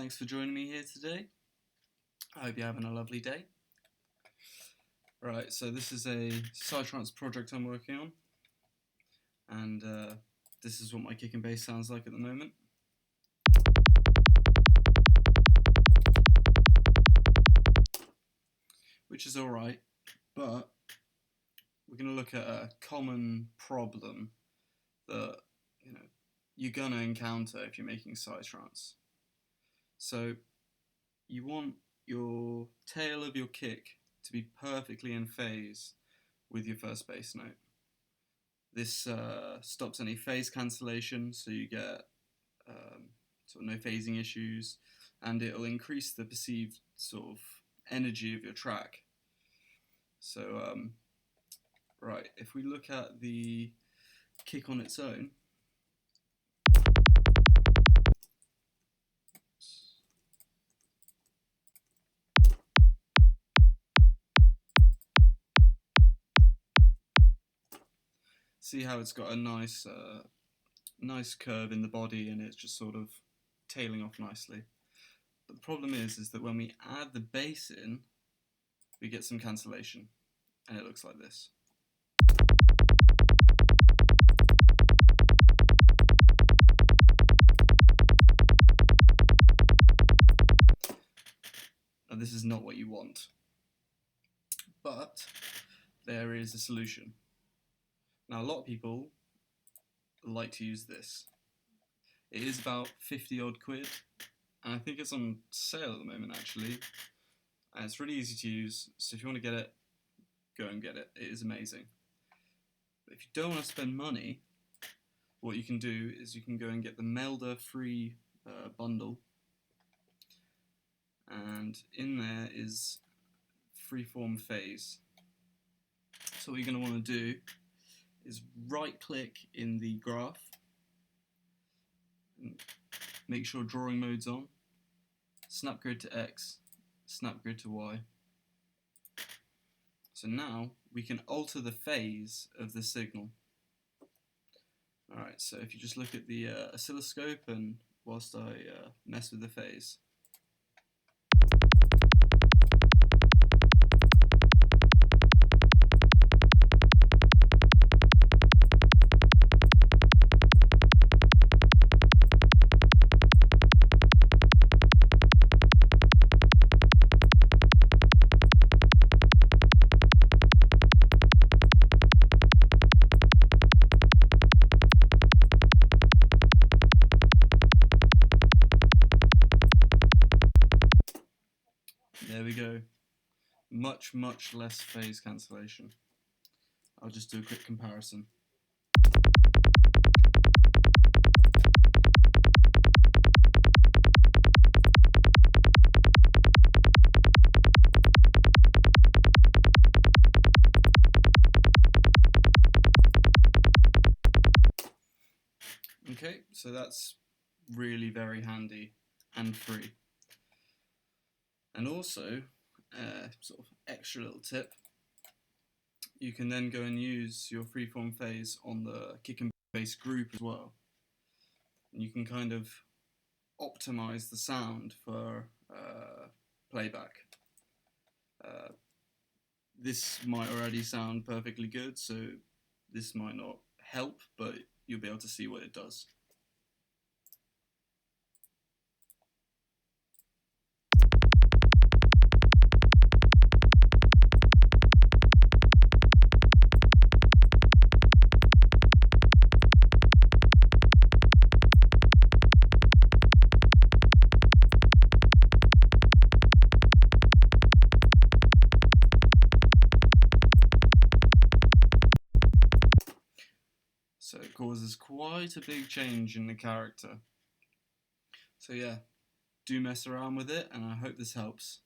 Thanks for joining me here today. I hope you're having a lovely day. Right, so this is a Psytrance project I'm working on, and this is what my kick and bass sounds like at the moment. Which is alright, but we're going to look at a common problem that you're going to encounter if you're making Psytrance. So you want your tail of your kick to be perfectly in phase with your first bass note. This stops any phase cancellation, so you get sort of no phasing issues, and it'll increase the perceived sort of energy of your track. So, right, if we look at the kick on its own, see how it's got a nice curve in the body, and it's just sort of tailing off nicely. But the problem is that when we add the bass in, we get some cancellation, and it looks like this. Now this is not what you want, but there is a solution. Now a lot of people like to use this. It is about 50 odd quid, and I think it's on sale at the moment actually, and it's really easy to use, so if you want to get it, go and get it. It is amazing. But if you don't want to spend money, what you can do is you can go and get the Melder free bundle, and in there is freeform phase. So what you're going to want to do is right click in the graph, and make sure drawing mode's on, snap grid to X, snap grid to Y. So now we can alter the phase of the signal. Alright, so if you just look at the oscilloscope, and whilst I mess with the phase. There we go. Much less phase cancellation. I'll just do a quick comparison. Okay, so that's really very handy and free. And also, sort of extra little tip, you can then go and use your freeform phase on the kick and bass group as well. And you can kind of optimize the sound for playback. This might already sound perfectly good, so this might not help, but you'll be able to see what it does. So it causes quite a big change in the character. So yeah, do mess around with it, and I hope this helps.